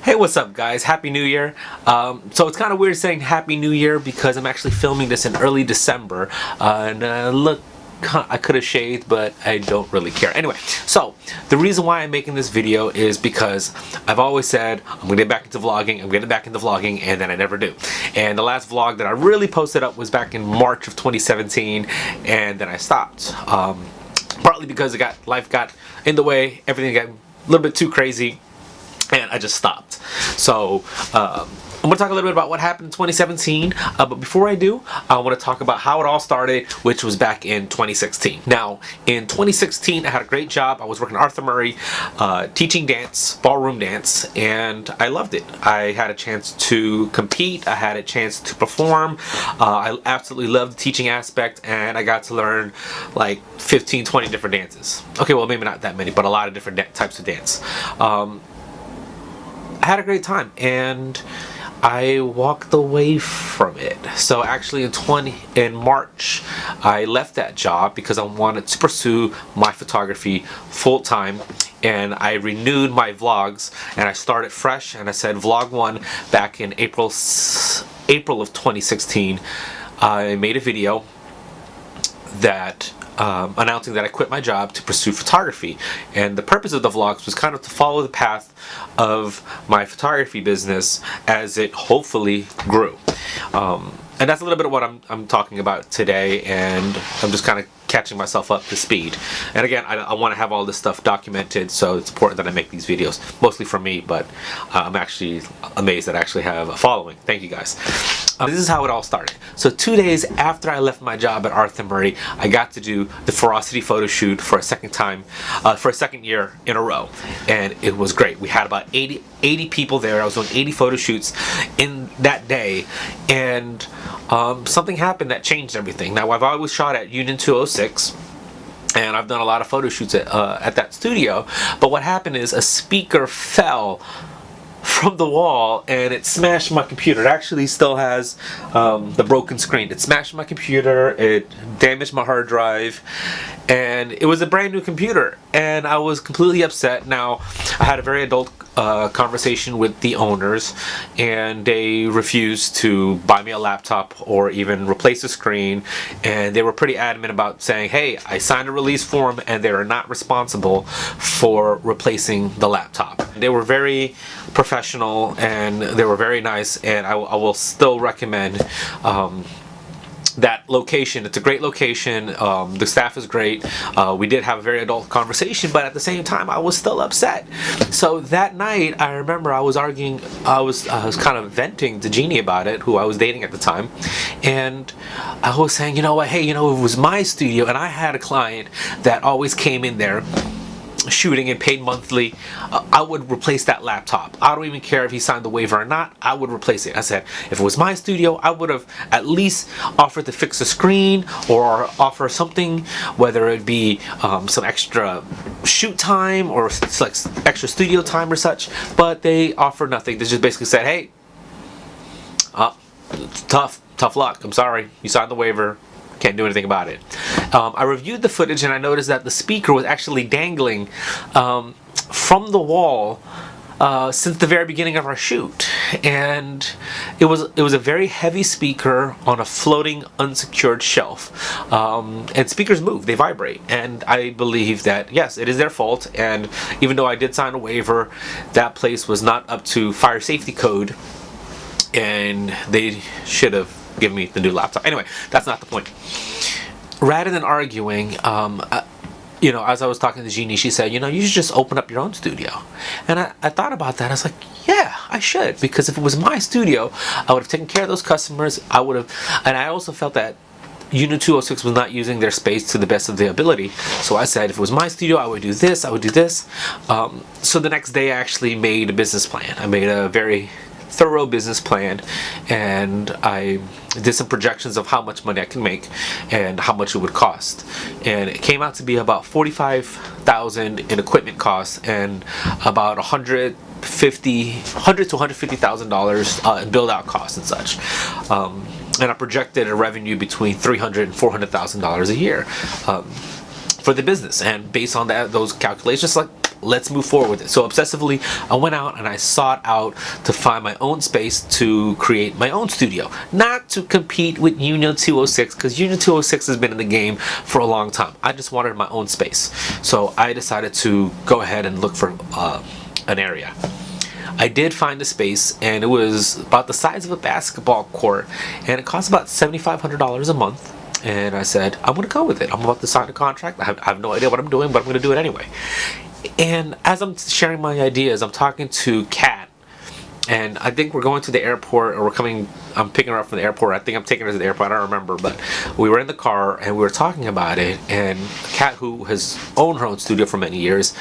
Hey, what's up guys? Happy New Year. So it's kind of weird saying Happy New Year because I'm actually filming this in early December. Look, I could have shaved, but I don't really care. Anyway, so the reason why I'm making this video is because I've always said I'm gonna get back into vlogging, and then I never do. And the last vlog that I really posted up was back in March of 2017, and then I stopped. Partly because life got in the way, everything got a little bit too crazy, and I just stopped. So I'm going to talk a little bit about what happened in 2017, but before I do, I want to talk about how it all started, which was back in 2016. Now, in 2016, I had a great job. I was working at Arthur Murray, teaching dance, ballroom dance, and I loved it. I had a chance to compete. I had a chance to perform. I absolutely loved the teaching aspect, and I got to learn like 15, 20 different dances. Okay, well, maybe not that many, but a lot of different types of dance. I had a great time, and I walked away from it. So actually in March, I left that job because I wanted to pursue my photography full-time, and I renewed my vlogs, and I started fresh, and I said vlog 1 back in April of 2016. I made a video that announcing that I quit my job to pursue photography, and the purpose of the vlogs was kind of to follow the path of my photography business as it hopefully grew. And that's a little bit of what I'm talking about today, and I'm just kind of catching myself up to speed. And again, I want to have all this stuff documented, so it's important that I make these videos, mostly for me, but I'm actually amazed that I actually have a following. Thank you guys. This is how it all started. So 2 days after I left my job at Arthur Murray, I got to do the Ferocity photo shoot for a second year in a row, and it was great. We had about 80 people there. I was doing 80 photo shoots in that day, and something happened that changed everything. Now, I've always shot at Union 206, and I've done a lot of photo shoots at that studio, but what happened is a speaker fell from the wall and it smashed my computer. It actually still has the broken screen. It smashed my computer, it damaged my hard drive, and it was a brand new computer, and I was completely upset. Now, I had a very adult conversation with the owners, and they refused to buy me a laptop or even replace the screen, and they were pretty adamant about saying, hey, I signed a release form and they are not responsible for replacing the laptop. They were very professional and they were very nice, and I will still recommend that location. It's a great location. The staff is great. We did have a very adult conversation, but at the same time I was still upset. So that night I remember I was arguing, I was kind of venting to Jeannie about it, who I was dating at the time, and I was saying, you know what, hey, you know, it was my studio and I had a client that always came in there shooting and paid monthly. I would replace that laptop. I don't even care if he signed the waiver or not. I would replace it. I said, if it was my studio, I would have at least offered to fix the screen or offer something, whether it be some extra shoot time or like extra studio time or such. But they offered nothing. They just basically said, hey, tough luck. I'm sorry. You signed the waiver. Can't do anything about it. I reviewed the footage and I noticed that the speaker was actually dangling from the wall since the very beginning of our shoot, and it was a very heavy speaker on a floating unsecured shelf, and speakers move, they vibrate, and I believe that yes, it is their fault, and even though I did sign a waiver, that place was not up to fire safety code, and they should have give me the new laptop. Anyway, that's not the point. Rather than arguing, you know, as I was talking to Jeannie, she said, you know, you should just open up your own studio. And I thought about that. I was like, yeah, I should, because if it was my studio, I would have taken care of those customers. I would have, and I also felt that Unit 206 was not using their space to the best of their ability. So I said, if it was my studio, I would do this, I would do this. So the next day I actually made a business plan. I made a very thorough business plan, and I did some projections of how much money I can make and how much it would cost, and it came out to be about $45,000 in equipment costs and about $100,000 to $150,000 in build out costs and such, and I projected a revenue between $300,000 and $400,000 a year for the business, and based on that, those calculations, like, let's move forward with it. So obsessively, I went out and I sought out to find my own space to create my own studio. Not to compete with Union 206, because Union 206 has been in the game for a long time. I just wanted my own space. So I decided to go ahead and look for an area. I did find a space, and it was about the size of a basketball court, and it cost about $7,500 a month. And I said, I'm going to go with it. I'm about to sign a contract. I have no idea what I'm doing, but I'm going to do it anyway. And as I'm sharing my ideas, I'm talking to Kat, and I think we're going to the airport, or I'm picking her up from the airport. I think I'm taking her to the airport. I don't remember, but we were in the car and we were talking about it. And Kat, who has owned her own studio for many years,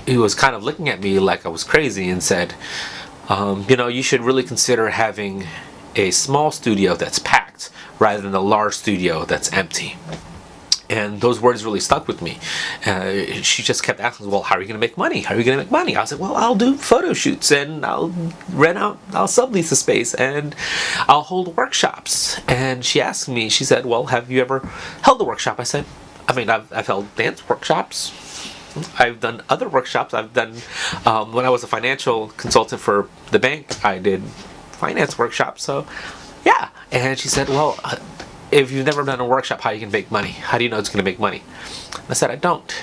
he was kind of looking at me like I was crazy and said, you should really consider having a small studio that's packed rather than a large studio that's empty. And those words really stuck with me. She just kept asking, well, how are you going to make money? How are you going to make money? I was like, well, I'll do photo shoots, and I'll sublease the space, and I'll hold workshops. And she asked me, she said, well, have you ever held a workshop? I said, I've held dance workshops. I've done other workshops. I've done, when I was a financial consultant for the bank, I did finance workshops. So, yeah. And she said, well, if you've never done a workshop, how are you going to make money? How do you know it's going to make money? I said, I don't.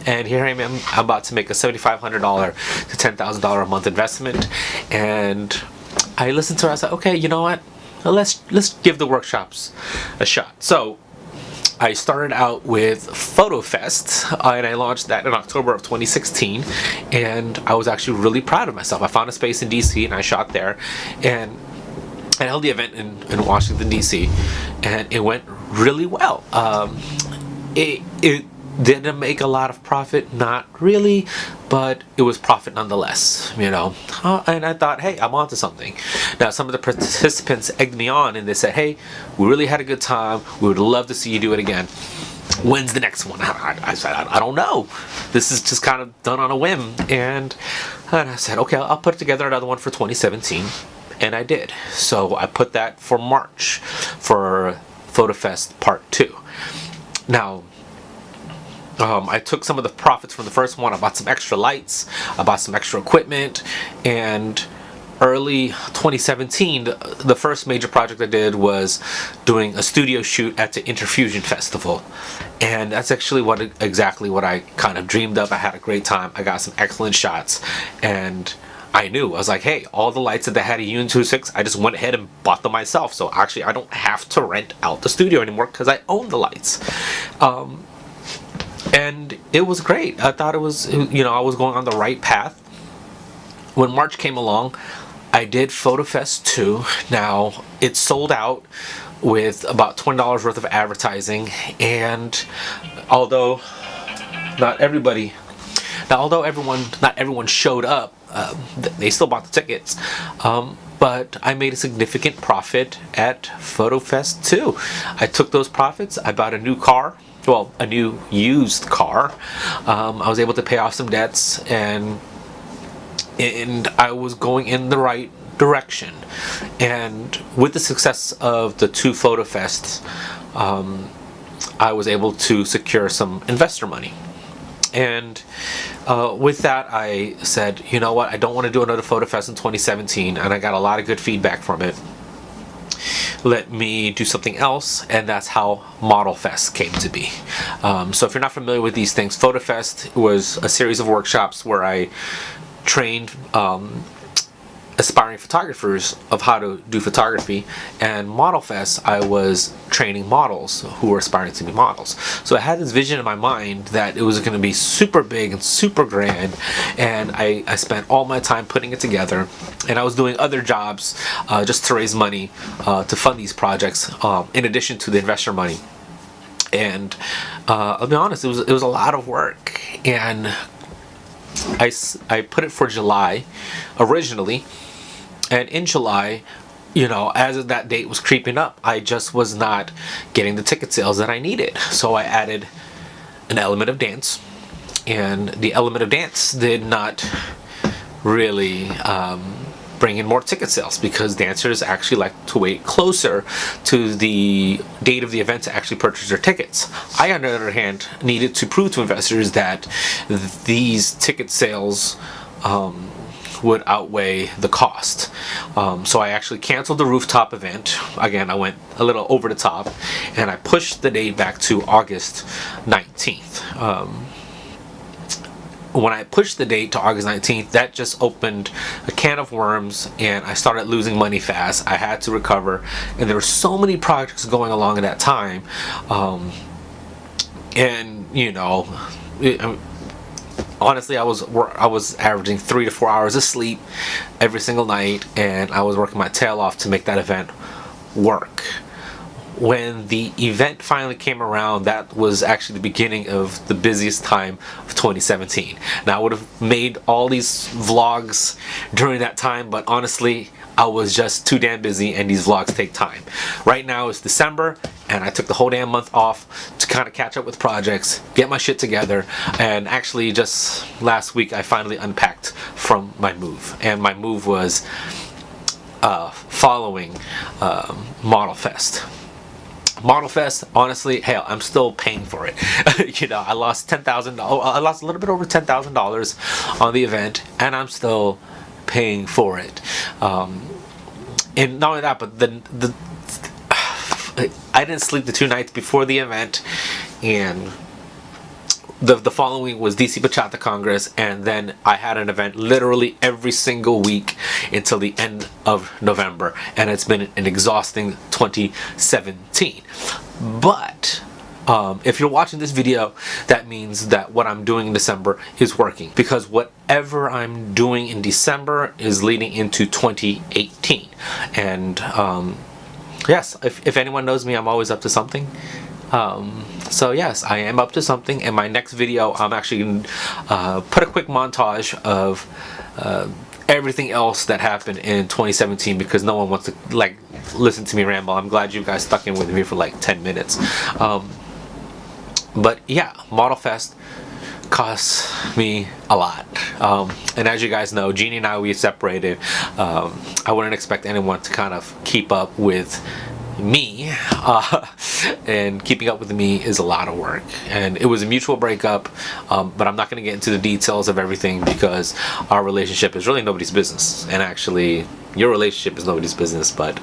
And here I am, I'm about to make a $7,500 to $10,000 a month investment. And I listened to her, I said, okay, you know what? Let's give the workshops a shot. So I started out with Photo Fest, and I launched that in October of 2016, and I was actually really proud of myself. I found a space in DC, and I shot there, and I held the event in Washington, D.C., and it went really well. It didn't make a lot of profit, not really, but it was profit nonetheless, And I thought, hey, I'm onto something. Now, some of the participants egged me on, and they said, hey, we really had a good time. We would love to see you do it again. When's the next one? I said, I don't know. This is just kind of done on a whim. And I said, okay, I'll put together another one for 2017. And I did. So I put that for March for Photo Fest Part 2. Now, I took some of the profits from the first one. I bought some extra lights. I bought some extra equipment. And early 2017, the first major project I did was doing a studio shoot at the Interfusion Festival. And that's actually exactly what I kind of dreamed of. I had a great time. I got some excellent shots. And I knew. I was like, hey, all the lights that they had at Union 206, I just went ahead and bought them myself. So actually, I don't have to rent out the studio anymore because I own the lights. And it was great. I thought it was, I was going on the right path. When March came along, I did Photo Fest 2. Not it sold out with about $20 worth of advertising. And although not everyone showed up, they still bought the tickets. But I made a significant profit at Photo Fest 2. I took those profits. I bought a new car. Well, a new used car. I was able to pay off some debts, and I was going in the right direction. And with the success of the 2 Photo Fests, I was able to secure some investor money. And with that, I said, you know what, I don't want to do another Photo Fest in 2017, and I got a lot of good feedback from it. Let me do something else, and that's how Model Fest came to be. So if you're not familiar with these things, Photo Fest was a series of workshops where I trained aspiring photographers of how to do photography, and Model Fest, I was training models who were aspiring to be models. So I had this vision in my mind that it was going to be super big and super grand, and I spent all my time putting it together, and I was doing other jobs just to raise money to fund these projects in addition to the investor money. And I'll be honest, it was a lot of work, and I put it for July originally. And in July, as that date was creeping up, I just was not getting the ticket sales that I needed. So I added an element of dance, and the element of dance did not really bring in more ticket sales, because dancers actually like to wait closer to the date of the event to actually purchase their tickets. I, on the other hand, needed to prove to investors that these ticket sales would outweigh the cost. So I actually canceled the rooftop event. Again, I went a little over the top, and I pushed the date back to August 19th. When I pushed the date to August 19th, that just opened a can of worms, and I started losing money fast. I had to recover, and there were so many projects going along at that time. And you know, honestly, I was averaging 3 to 4 hours of sleep every single night, and I was working my tail off to make that event work. When the event finally came around, that was actually the beginning of the busiest time of 2017. Now, I would have made all these vlogs during that time, but honestly, I was just too damn busy, and these vlogs take time. Right now it's December, and I took the whole damn month off to kind of catch up with projects, get my shit together, and actually just last week I finally unpacked from my move. And my move was following Model Fest. Model Fest, honestly, hell, I'm still paying for it. You know, I lost $10,000. I lost a little bit over $10,000 on the event, and I'm still paying for it. And not only that, but I didn't sleep the 2 nights before the event, and the following week was DC Bachata Congress, and then I had an event literally every single week until the end of November, and it's been an exhausting 2017. But if you're watching this video, that means that what I'm doing in December is working, because whatever I'm doing in December is leading into 2018. And yes, if anyone knows me, I'm always up to something. So yes, I am up to something. In my next video, I'm actually going to put a quick montage of everything else that happened in 2017, because no one wants to like listen to me ramble. I'm glad you guys stuck in with me for like 10 minutes. But yeah, Model Fest costs me a lot, and as you guys know, Jeannie and I, we separated. I wouldn't expect anyone to kind of keep up with me, and keeping up with me is a lot of work, and it was a mutual breakup, but I'm not going to get into the details of everything, because our relationship is really nobody's business, and actually your relationship is nobody's business, but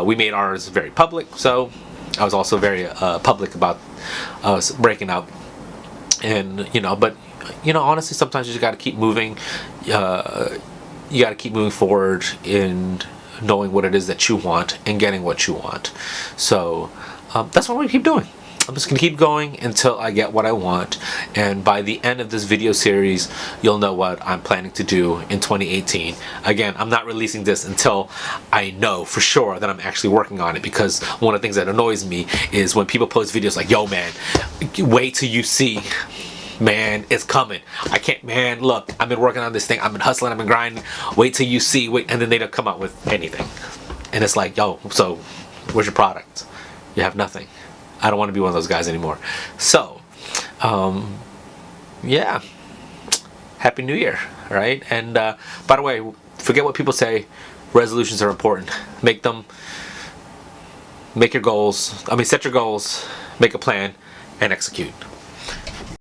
we made ours very public, so I was also very public about us breaking up. And you know, but you know, honestly, sometimes you just got to keep moving. You got to keep moving forward in knowing what it is that you want and getting what you want. So that's what I'm gonna keep doing. I'm just gonna keep going until I get what I want, and by the end of this video series, you'll know what I'm planning to do in 2018. Again, I'm not releasing this until I know for sure that I'm actually working on it, because one of the things that annoys me is when people post videos like, yo man, wait till you see, man, it's coming. I can't, man, look, I've been working on this thing, I've been hustling, I've been grinding, wait till you see, wait, and then they don't come out with anything. And it's like, yo, so where's your product? You have nothing. I don't want to be one of those guys anymore. So, yeah, Happy New Year, right? And by the way, forget what people say. Resolutions are important. Make them, make your goals, set your goals, make a plan, and execute.